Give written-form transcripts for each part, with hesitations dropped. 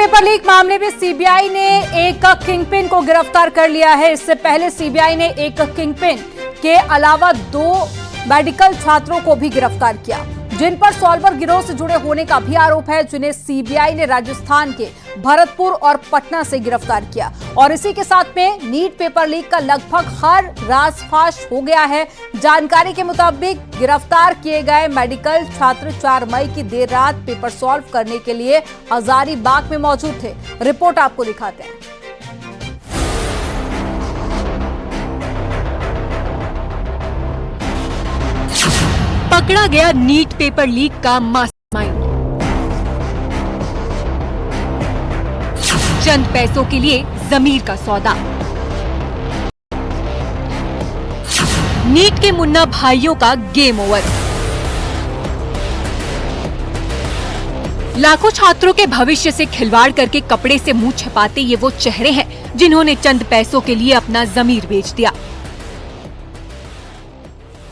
Paper leak मामले में CBI ने एक किंगपिन को गिरफ्तार कर लिया है। इससे पहले सीबीआई ने एक किंगपिन के अलावा 2 मेडिकल छात्रों को भी गिरफ्तार किया, जिन पर सॉल्वर गिरोह से जुड़े होने का भी आरोप है, जिन्हें सीबीआई ने राजस्थान के भरतपुर और पटना से गिरफ्तार किया। और इसी के साथ में नीट पेपर लीक का लगभग हर राज फाश हो गया है। जानकारी के मुताबिक गिरफ्तार किए गए मेडिकल छात्र 4 मई की देर रात पेपर सॉल्व करने के लिए हजारीबाग में मौजूद थे। रिपोर्ट आपको दिखाते हैं। पकड़ा गया नीट पेपर लीक का मास्टरमाइंड। चंद पैसों के लिए जमीर का सौदा। नीट के मुन्ना भाइयों का गेम ओवर। लाखों छात्रों के भविष्य से खिलवाड़ करके कपड़े से मुंह छिपाते ये वो चेहरे हैं जिन्होंने चंद पैसों के लिए अपना जमीर बेच दिया।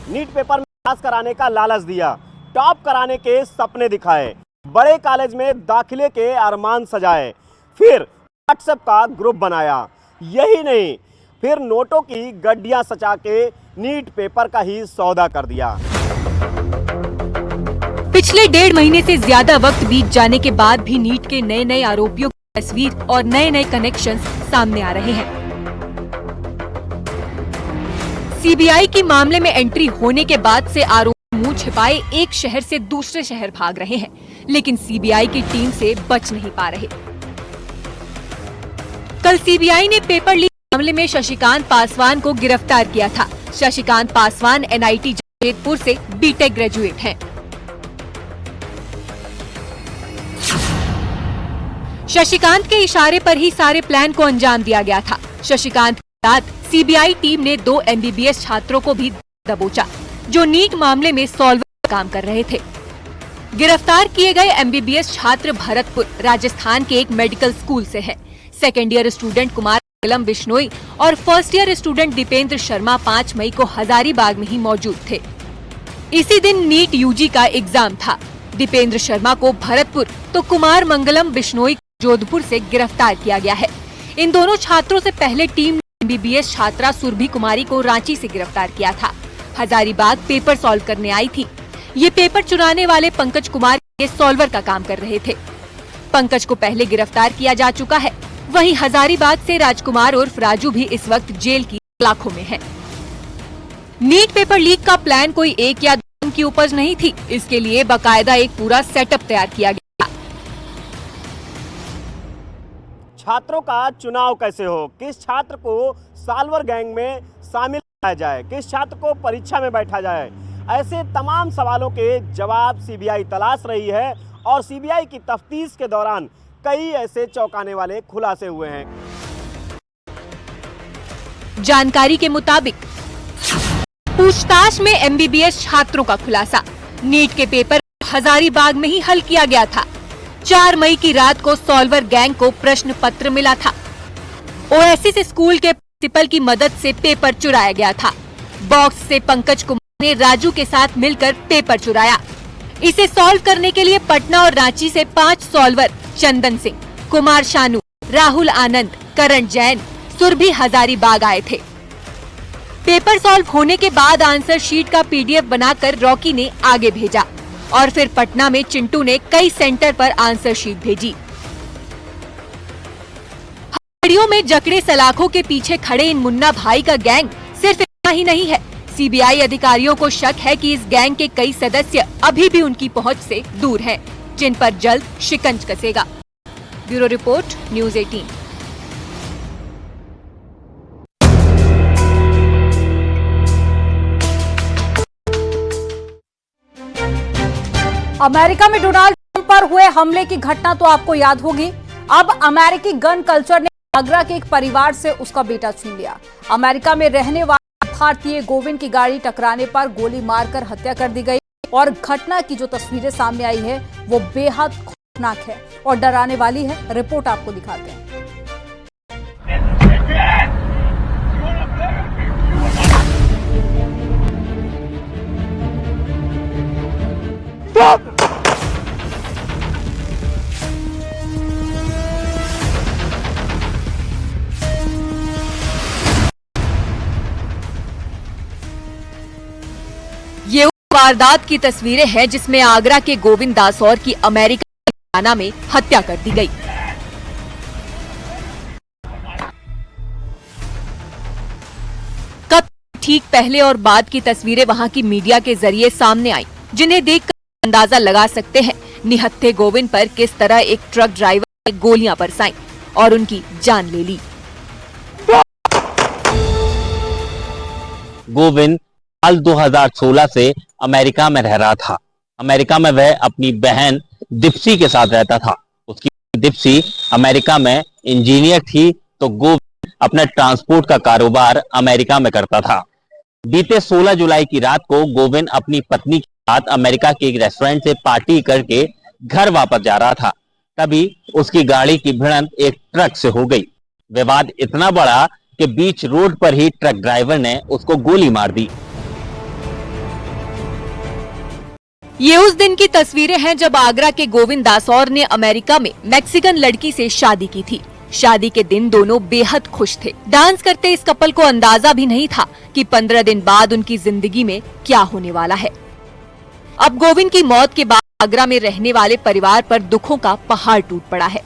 नीट पेपर में पास कराने का लालच दिया, टॉप कराने के सपने दिखाए, बड़े कॉलेज में दाखिले के अरमान सजाए, फिर व्हाट्सएप का ग्रुप बनाया। यही नहीं, फिर नोटों की गड्डियां सजा के नीट पेपर का ही सौदा कर दिया। पिछले 1.5 महीने से ज्यादा वक्त बीत जाने के बाद भी नीट के नए नए आरोपियों की तस्वीर और नए नए कनेक्शंस सामने आ रहे हैं। सीबीआई की मामले में एंट्री होने के बाद से आरोपी मुंह छिपाए एक शहर से दूसरे शहर भाग रहे हैं, लेकिन सीबीआई की टीम से बच नहीं पा रहे। कल सीबीआई ने पेपर लीक मामले में शशिकांत पासवान को गिरफ्तार किया था। शशिकांत पासवान एनआईटी जमशेदपुर से बीटेक ग्रेजुएट हैं। शशिकांत के इशारे पर ही सारे प्लान को अंजाम दिया गया था। शशिकांत के साथ सीबीआई टीम ने 2 एमबीबीएस छात्रों को भी दबोचा, जो नीट मामले में सॉल्वर का काम कर रहे थे। गिरफ्तार किए गए एमबीबीएस छात्र भरतपुर राजस्थान के एक मेडिकल स्कूल से है। Second year student Kumar Mangalam Bishnoi और first year student Deependra Sharma 5 मई को हजारीबाग में ही मौजूद थे। इसी दिन नीट यूजी का एग्जाम था। दीपेंद्र शर्मा को भरतपुर तो कुमार मंगलम बिश्नोई जोधपुर से गिरफ्तार किया गया है। इन दोनों छात्रों से पहले टीम एमबीबीएस छात्रा सुरभि कुमारी को रांची से गिरफ्तार किया था। हजारीबाग पेपर सॉल्व करने आई थी। ये पेपर चुराने वाले पंकज कुमार ये सॉल्वर का काम कर रहे थे। पंकज को पहले गिरफ्तार किया जा चुका है। वहीं हजारीबाग से राजकुमार उर्फ राजू भी इस वक्त जेल की सलाखों में है। नीट पेपर लीक का प्लान कोई 1 या 2 दिन की उपज नहीं थी। इसके लिए बाकायदा एक पूरा सेटअप तैयार किया गया। छात्रों का चुनाव कैसे हो, किस छात्र को सॉल्वर गैंग में शामिल किया जाए, किस छात्र को परीक्षा में बैठा जाए, ऐसे तमाम सवालों के जवाब सीबीआई तलाश रही है। और सीबीआई की तफ्तीश के दौरान कई ऐसे चौंकाने वाले खुलासे हुए हैं। जानकारी के मुताबिक पूछताछ में एमबीबीएस छात्रों का खुलासा। नीट के पेपर हजारीबाग में ही हल किया गया था। 4 मई की रात को सॉल्वर गैंग को प्रश्न पत्र मिला था। ओएसिस स्कूल के प्रिंसिपल की मदद से पेपर चुराया गया था। बॉक्स से पंकज कुमार ने राजू के साथ मिलकर पेपर चुराया। इसे सॉल्व करने के लिए पटना और रांची से 5 सॉल्वर चंदन सिंह, कुमार शानू, राहुल आनंद, करण जैन, सुरभि हजारीबाग आए थे। पेपर सॉल्व होने के बाद आंसर शीट का पीडीएफ बनाकर रॉकी ने आगे भेजा और फिर पटना में चिंटू ने कई सेंटर पर आंसर शीट भेजी। हड़ियों में जकड़े सलाखों के पीछे खड़े इन मुन्ना भाई का गैंग सिर्फ इतना ही नहीं है। सीबीआई अधिकारियों को शक है कि इस गैंग के कई सदस्य अभी भी उनकी पहुंच से दूर हैं, जिन पर जल्द शिकंज कसेगा। Bureau report, news 18। अमेरिका में डोनाल्ड ट्रंप पर हुए हमले की घटना तो आपको याद होगी। अब अमेरिकी गन कल्चर ने आगरा के एक परिवार से उसका बेटा छीन लिया। अमेरिका में रहने वाले भारतीय गोविंद की गाड़ी टकराने पर गोली मारकर हत्या कर दी गई। और घटना की जो तस्वीरें सामने आई है वो बेहद खौफनाक है और डराने वाली है। रिपोर्ट आपको दिखाते हैं। वारदात की तस्वीरें हैं जिसमें आगरा के गोविंद दासौर की अमेरिका में हत्या कर दी गई। कत्ल ठीक पहले और बाद की तस्वीरें वहां की मीडिया के जरिए सामने आई, जिन्हें देखकर अंदाजा लगा सकते हैं निहत्थे गोविंद पर किस तरह एक ट्रक ड्राइवर ने गोलियां बरसाईं और उनकी जान ले ली। गोविंद साल 2016 से अमेरिका में रह रहा था। अमेरिका में वह अपनी बहन दीप्सी के साथ रहता था। उसकी दीप्सी अमेरिका में इंजीनियर थी, तो गोविंद अपना ट्रांसपोर्ट का कारोबार अमेरिका में करता था। बीते 16 जुलाई की रात को गोविंद अपनी पत्नी के साथ अमेरिका के एक रेस्टोरेंट से पार्टी करके घर वापस जा रहा था। तभी उसकी गाड़ी की भिड़ंत एक ट्रक से हो गई। विवाद इतना बड़ा कि बीच रोड पर ही ट्रक ड्राइवर ने उसको गोली मार दी। ये उस दिन की तस्वीरें हैं जब आगरा के गोविंद दासौर ने अमेरिका में मैक्सिकन लड़की से शादी की थी। शादी के दिन दोनों बेहद खुश थे। डांस करते इस कपल को अंदाजा भी नहीं था कि 15 दिन बाद उनकी जिंदगी में क्या होने वाला है। अब गोविंद की मौत के बाद आगरा में रहने वाले परिवार पर दुखों का पहाड़ टूट पड़ा है।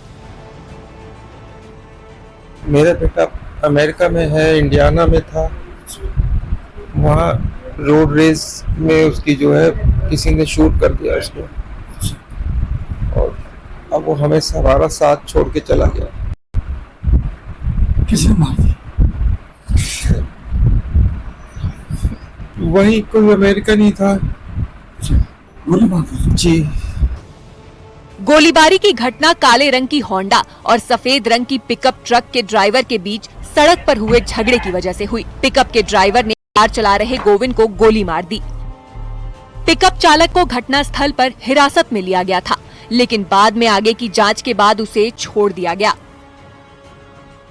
मेरा बेटा अमेरिका में है, इंडियाना में था। वहाँ रोड रेस में उसकी जो है किसी ने शूट कर दिया उसको, और अब वो हमें हमारा साथ छोड़ के चला गया। किसने मार दिया? वही कोई अमेरिकन ही था जी। गोलीबारी की घटना काले रंग की होंडा और सफेद रंग की पिकअप ट्रक के ड्राइवर के बीच सड़क पर हुए झगड़े की वजह से हुई। पिकअप के ड्राइवर ने कार चला रहे गोविंद को गोली मार दी। पिकअप चालक को घटना स्थल पर हिरासत में लिया गया था, लेकिन बाद में आगे की जांच के बाद उसे छोड़ दिया गया।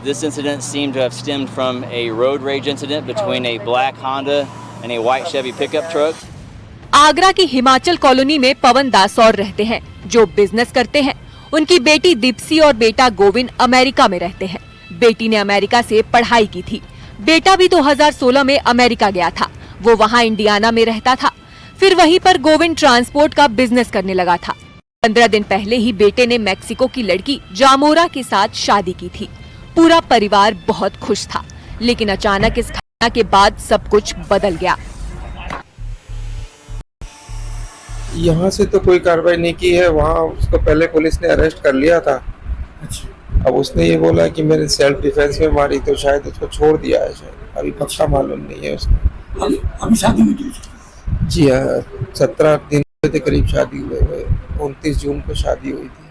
This incident seemed to have stemmed from a road rage incident between a black Honda and a white Chevy pickup truck. Agra की हिमाचल कॉलोनी में पवन दासौर रहते हैं, जो बिजनेस करते हैं। उनकी बेटी दीप्सी और बेटा गोविंद अमेरिका में रहते हैं। बेटी ने अमेरिका से पढ़ाई की थी। बेटा भी 2016 में अमेरिका गया था। वो वहाँ इंडियाना में रहता था। फिर वहीं पर गोविंद ट्रांसपोर्ट का बिजनेस करने लगा था। 15 दिन पहले ही बेटे ने मैक्सिको की लड़की जामोरा के साथ शादी की थी। पूरा परिवार बहुत खुश था, लेकिन अचानक इस घटना के बाद सब कुछ बदल गया। यहाँ से तो कोई कार्रवाई नहीं की है। वहाँ उसको पहले पुलिस ने अरेस्ट कर लिया था। अब उसने ये बोला कि मेरे सेल्फ डिफेंस में मारी, तो शायद उसको छोड़ दिया है। शायद अभी पक्का मालूम नहीं है उसको। अभी शादी हुई थी? जी हाँ, 17 दिन के करीब शादी हुए। 29 जून को शादी हुई थी।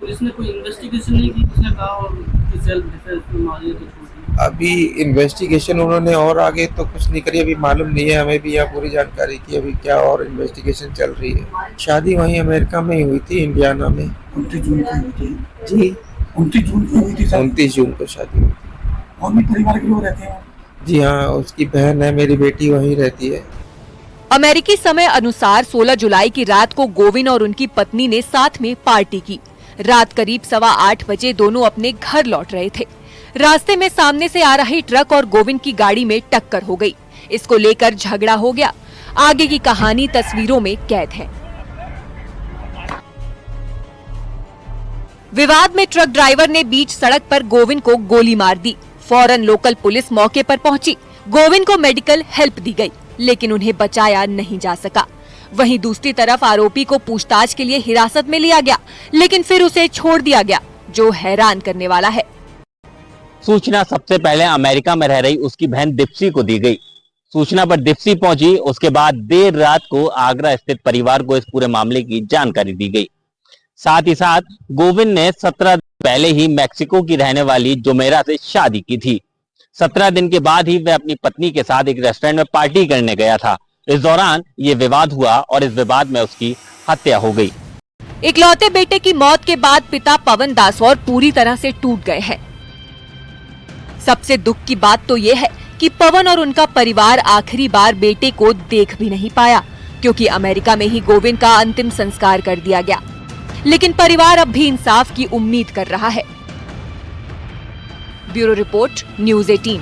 पुलिस ने कोई इन्वेस्टिगेशन नहीं की? उसने कहा कि सेल्फ डिफेंस में मारी तो छोड़ दिया। अभी इन्वेस्टिगेशन उन्होंने और आगे तो कुछ नहीं करी। अभी मालूम नहीं है हमें भी यहाँ पूरी जानकारी की अभी क्या और इन्वेस्टिगेशन चल रही है। शादी वहीं अमेरिका में ही हुई थी, इंडियाना में। 29 जून को हुई थी जी, 29 जून को हुई थी। 29 जून को शादी हुई थी। और भी परिवार के लोग रहते हैं? जी हाँ, उसकी बहन है, मेरी बेटी वहीं रहती है। अमेरिकी समय अनुसार 16 जुलाई की रात को गोविंद और उनकी पत्नी ने साथ में पार्टी की। रात करीब 8:15 बजे दोनों अपने घर लौट रहे थे। रास्ते में सामने से आ रही ट्रक और गोविंद की गाड़ी में टक्कर हो गई। इसको लेकर झगड़ा हो गया। आगे की कहानी तस्वीरों में कैद है। विवाद में ट्रक ड्राइवर ने बीच सड़क पर गोविंद को गोली मार दी। फौरन लोकल पुलिस मौके पर पहुंची। गोविंद को मेडिकल हेल्प दी गई, लेकिन उन्हें बचाया नहीं जा सका। वहीं दूसरी तरफ आरोपी को पूछताछ के लिए हिरासत में लिया गया, लेकिन फिर उसे छोड़ दिया गया, जो हैरान करने वाला है। सूचना सबसे पहले अमेरिका में रह रही उसकी बहन दीप्सी को दी गई। सूचना पर दीप्सी पहुंची। उसके बाद देर रात को आगरा स्थित परिवार को इस पूरे मामले की जानकारी दी गई। साथ ही साथ गोविंद ने 17 दिन पहले ही मैक्सिको की रहने वाली जोमेरा से शादी की थी। 17 दिन के बाद ही वह अपनी पत्नी के साथ एक रेस्टोरेंट में पार्टी करने गया था। इस दौरान ये विवाद हुआ और इस विवाद में उसकी हत्या हो गई। इकलौते बेटे की मौत के बाद पिता पवन दासौर पूरी तरह से टूट गए हैं। सबसे दुख की बात तो ये है कि पवन और उनका परिवार आखिरी बार बेटे को देख भी नहीं पाया, क्योंकि अमेरिका में ही गोविंद का अंतिम संस्कार कर दिया गया। लेकिन परिवार अब भी इंसाफ की उम्मीद कर रहा है। Bureau report, news 18।